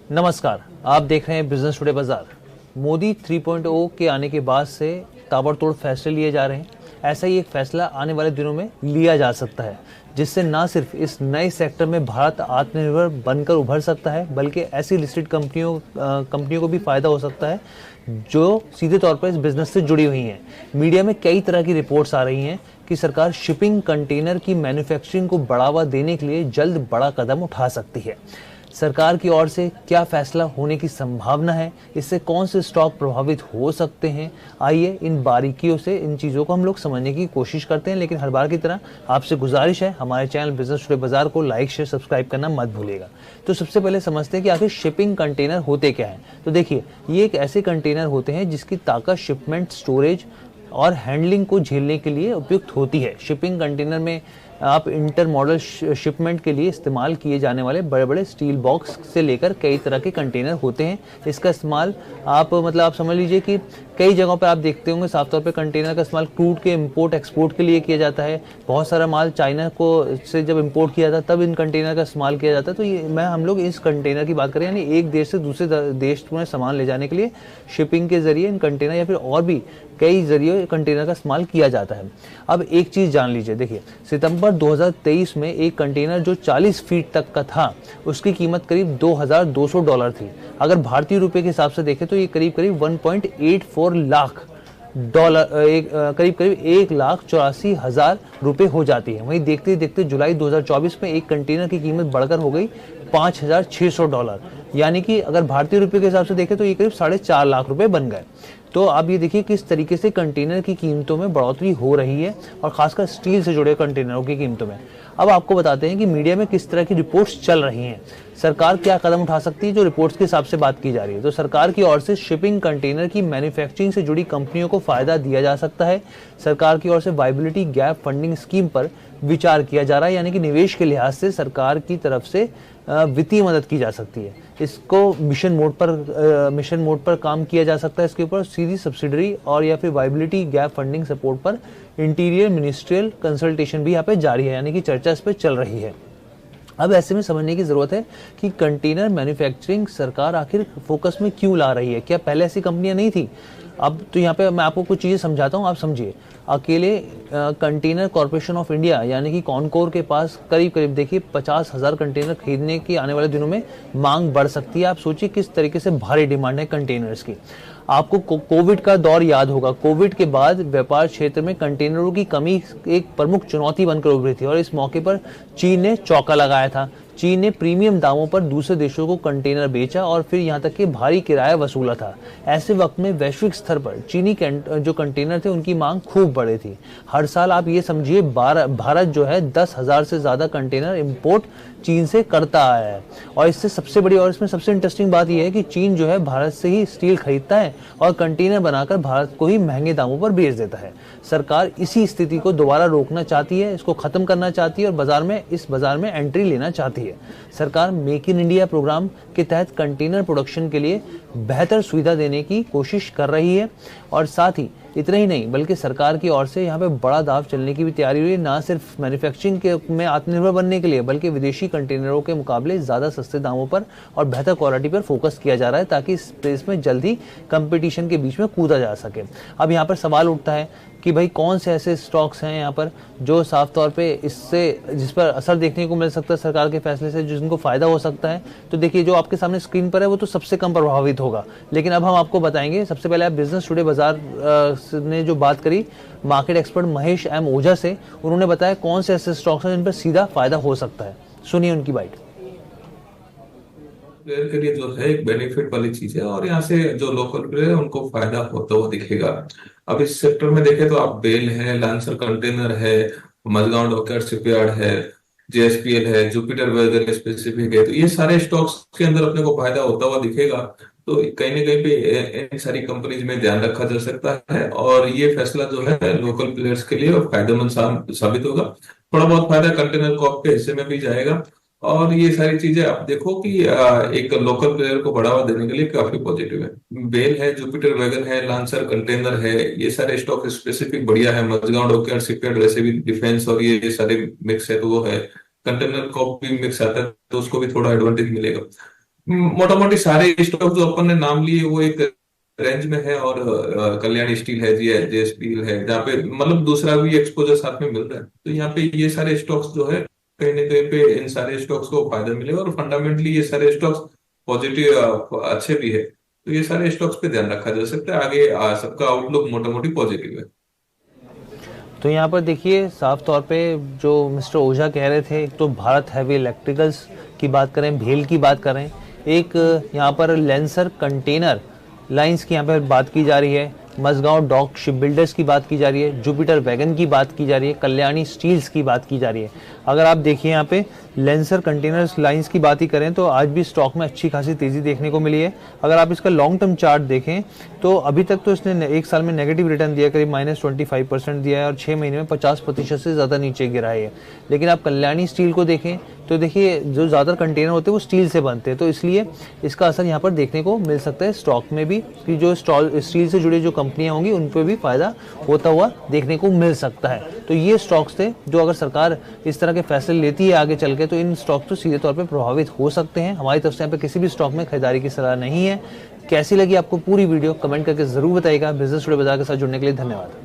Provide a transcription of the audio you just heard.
नमस्कार। आप देख रहे हैं बिजनेस टुडे बाजार। मोदी 3.0 के आने के बाद से ताबड़तोड़ फैसले लिए जा रहे हैं। ऐसा ही एक फैसला आने वाले दिनों में लिया जा सकता है, जिससे न सिर्फ इस नए सेक्टर में भारत आत्मनिर्भर बनकर उभर सकता है, बल्कि ऐसी लिस्टेड कंपनियों को भी फायदा हो सकता है जो सीधे तौर पर इस बिजनेस से जुड़ी हुई हैं। मीडिया में कई तरह की रिपोर्ट्स आ रही हैं कि सरकार शिपिंग कंटेनर की मैन्युफैक्चरिंग को बढ़ावा देने के लिए जल्द बड़ा कदम उठा सकती है। सरकार की ओर से क्या फैसला होने की संभावना है, इससे कौन से स्टॉक प्रभावित हो सकते हैं, आइए इन बारीकियों से इन चीज़ों को हम लोग समझने की कोशिश करते हैं। लेकिन हर बार की तरह आपसे गुजारिश है, हमारे चैनल बिजनेस टुडे बाजार को लाइक शेयर सब्सक्राइब करना मत भूलिएगा। तो सबसे पहले समझते हैं कि आखिर शिपिंग कंटेनर होते क्या हैं। तो देखिए, ये एक ऐसे कंटेनर होते हैं जिसकी ताकत शिपमेंट, स्टोरेज और हैंडलिंग को झेलने के लिए उपयुक्त होती है। शिपिंग कंटेनर में आप इंटर मॉडल शिपमेंट के लिए इस्तेमाल किए जाने वाले बड़े बड़े स्टील बॉक्स से लेकर कई तरह के कंटेनर होते हैं। इसका इस्तेमाल आप समझ लीजिए कि कई जगहों पर आप देखते होंगे, साफ तौर पे कंटेनर का इस्तेमाल क्रूड के इंपोर्ट एक्सपोर्ट के लिए किया जाता है। बहुत सारा माल चाइना को से जब इंपोर्ट किया जाता है तब इन कंटेनर का इस्तेमाल किया जाता है। तो ये हम लोग इस कंटेनर की बात करें, यानी एक देश से दूसरे देश में सामान ले जाने के लिए शिपिंग के जरिए इन कंटेनर या फिर और भी कई जरिए कंटेनर का इस्तेमाल किया जाता है। अब एक चीज़ जान लीजिए, देखिए सितंबर 2023 में एक कंटेनर जो 40 फीट तक का था, उसकी कीमत करीब $2,200 थी। अगर भारतीय रुपए के हिसाब से देखें तो ये करीब करीब 1.84 लाख डॉलर, करीब करीब 1,84,000 रुपए हो जाती है। वहीं देखते देखते जुलाई 2024 में एक कंटेनर की कीमत बढ़कर हो गई $5,600, यानी कि अगर भारतीय रुपए के हिसाब से देखें तो ये करीब 4.5 लाख रुपए बन गए। तो आप ये देखिए किस तरीके से कंटेनर की कीमतों में बढ़ोतरी हो रही है, और खासकर स्टील से जुड़े कंटेनरों की कीमतों में। अब आपको बताते हैं कि मीडिया में किस तरह की रिपोर्ट्स चल रही हैं, सरकार क्या कदम उठा सकती है जो रिपोर्ट्स के हिसाब से बात की जा रही है। तो सरकार की ओर से शिपिंग कंटेनर की मैन्युफैक्चरिंग से जुड़ी कंपनियों को फायदा दिया जा सकता है। सरकार की ओर से वायबिलिटी गैप फंडिंग स्कीम पर विचार किया जा रहा है, यानी कि निवेश के लिहाज से सरकार की तरफ से वित्तीय मदद की जा सकती है। इसको मिशन मोड पर काम किया जा सकता है। इसके ऊपर सीधी सब्सिडरी और या फिर वायबिलिटी गैप फंडिंग सपोर्ट पर इंटीरियर मिनिस्ट्रियल कंसल्टेशन भी यहाँ पे जारी है, यानी कि चर्चा इस पर चल रही है। अब ऐसे में समझने की जरूरत है कि कंटेनर मैन्युफैक्चरिंग सरकार आखिर फोकस में क्यों ला रही है। क्या पहले ऐसी कंपनियां नहीं थी? अब तो यहाँ पे मैं आपको कुछ चीज़ें समझाता हूँ, आप समझिए। अकेले कंटेनर कॉरपोरेशन ऑफ इंडिया यानी कि कॉनकोर के पास करीब करीब देखिए 50,000 कंटेनर खरीदने की आने वाले दिनों में मांग बढ़ सकती है। आप सोचिए किस तरीके से भारी डिमांड है कंटेनर्स की। आपको कोविड का दौर याद होगा। कोविड के बाद व्यापार क्षेत्र में कंटेनरों की कमी एक प्रमुख चुनौती बनकर उभरी थी, और इस मौके पर चीन ने चौका लगाया था। चीन ने प्रीमियम दामों पर दूसरे देशों को कंटेनर बेचा और फिर यहाँ तक कि भारी किराया वसूला था। ऐसे वक्त में वैश्विक स्तर पर चीनी जो कंटेनर थे उनकी मांग खूब बढ़ी थी। हर साल आप ये समझिए भारत जो है 10,000 से ज़्यादा कंटेनर इंपोर्ट चीन से करता आया है। और इससे सबसे बड़ी और इसमें सबसे इंटरेस्टिंग बात यह है कि चीन जो है भारत से ही स्टील खरीदता है और कंटेनर बनाकर भारत को ही महंगे दामों पर बेच देता है। सरकार इसी स्थिति को दोबारा रोकना चाहती है, इसको खत्म करना चाहती है और इस बाजार में एंट्री लेना चाहती है। सरकार मेक इन इंडिया प्रोग्राम के तहत कंटेनर प्रोडक्शन के लिए बेहतर सुविधा देने की कोशिश कर रही है, और साथ ही इतना ही नहीं बल्कि सरकार की ओर से यहाँ पे बड़ा दाव चलने की भी तैयारी हुई है, ना सिर्फ मैन्युफैक्चरिंग के में आत्मनिर्भर बनने के लिए बल्कि विदेशी कंटेनरों के मुकाबले ज़्यादा सस्ते दामों पर और बेहतर क्वालिटी पर फोकस किया जा रहा है, ताकि इस स्पेस में जल्द ही कंपटीशन के बीच में कूदा जा सके। अब यहाँ पर सवाल उठता है कि भाई कौन से ऐसे स्टॉक्स हैं यहाँ पर जो साफ तौर पे जिस पर असर देखने को मिल सकता है सरकार के फैसले से, जिनको फायदा हो सकता है। तो देखिए, जो आपके सामने स्क्रीन पर है वो तो सबसे कम प्रभावित होगा, लेकिन अब हम आपको बताएंगे। सबसे पहले आप बिजनेस टुडे बाजार ने जो बात करी मार्केट एक्सपर्ट महेश एम ओझा से, उन्होंने बताया कौन से ऐसे स्टॉक्स हैं जिन पर सीधा फायदा हो सकता है। सुनिए उनकी बाइट। प्लेयर के लिए जो है एक बेनिफिट वाली चीज है, और यहाँ से जो लोकल प्लेयर है उनको फायदा होता हुआ दिखेगा। अब इस सेक्टर में देखें तो आप बेल है, लांसर कंटेनर है, मजगांव डॉकयार्ड शिपयार्ड है, जेएसपीएल है, जुपिटर वेदर स्पेसिफिक है, तो ये सारे स्टॉक्स के अंदर अपने को फायदा होता हुआ दिखेगा। तो कहीं ना कहीं पे इन सारी कंपनीज में ध्यान रखा जा सकता है, और ये फैसला जो है लोकल प्लेयर्स के लिए फायदेमंद साबित होगा। थोड़ा बहुत फायदा कंटेनर कॉर्प के हिस्से में भी जाएगा। और ये सारी चीजें आप देखो कि एक लोकल प्लेयर को बढ़ावा देने के लिए काफी पॉजिटिव है। बेल है, जुपिटर वैगन है, लांसर कंटेनर है, ये सारे स्टॉक स्पेसिफिक बढ़िया है। मजगांव डॉकयार्ड शिपयार्ड वैसे भी डिफेंस और ये सारे मिक्स है, तो वो है। कंटेनर कॉप भी मिक्स आता है तो उसको भी थोड़ा एडवांटेज मिलेगा। मोटा मोटी सारे स्टॉक जो अपन ने नाम लिए वो एक रेंज में है, और कल्याण स्टील है, जी जे स्टील है, जहाँ पे मतलब दूसरा भी एक्सपोजर साथ में मिल रहा है। तो यहाँ पे ये सारे स्टॉक्स जो है कहीं ना कहीं पे इन सारे स्टॉक्स को फायदा मिलेगा, और फंडामेंटली ये सारे स्टॉक्स पॉजिटिव अच्छे भी है। तो ये सारे स्टॉक्स पे ध्यान रखा जा सकता है। आगे सबका आउटलुक मोटा मोटी पॉजिटिव है। तो यहाँ पर देखिए साफ तौर पे जो मिस्टर ओझा कह रहे थे, एक तो भारत हैवी इलेक्ट्रिकल्स की बात करें, भेल की बात करें, एक यहाँ पर लेंसर कंटेनर लाइंस की यहाँ पर बात की जा रही है, मझगांव डॉक शिप बिल्डर्स की बात की जा रही है, जुपिटर वैगन की बात की जा रही है, कल्याणी स्टील्स की बात की जा रही है। अगर आप देखिए यहाँ पे लेंसर कंटेनर्स लाइंस की बात ही करें तो आज भी स्टॉक में अच्छी खासी तेजी देखने को मिली है। अगर आप इसका लॉन्ग टर्म चार्ट देखें तो अभी तक तो इसने एक साल में नेगेटिव रिटर्न दिया, करीब -25% दिया है, और 6 महीने में 50% से ज़्यादा नीचे गिरा है। लेकिन आप कल्याणी स्टील को देखें तो देखिए जो ज़्यादातर कंटेनर होते हैं वो स्टील से बनते हैं, तो इसलिए इसका असर यहाँ पर देखने को मिल सकता है स्टॉक में भी, कि जो स्टील से जुड़ी जो कंपनियां होंगी उन पर भी फायदा होता हुआ देखने को मिल सकता है। तो ये स्टॉक्स थे जो अगर सरकार इस तरह के फैसले लेती है आगे चल के तो इन स्टॉक तो सीधे तौर पर प्रभावित हो सकते हैं। हमारी तरफ से यहाँ पे किसी भी स्टॉक में खरीदारी की सलाह नहीं है। कैसी लगी आपको पूरी वीडियो कमेंट करके जरूर बताइएगा। बिजनेस टुडे बाजार के साथ जुड़ने के लिए धन्यवाद।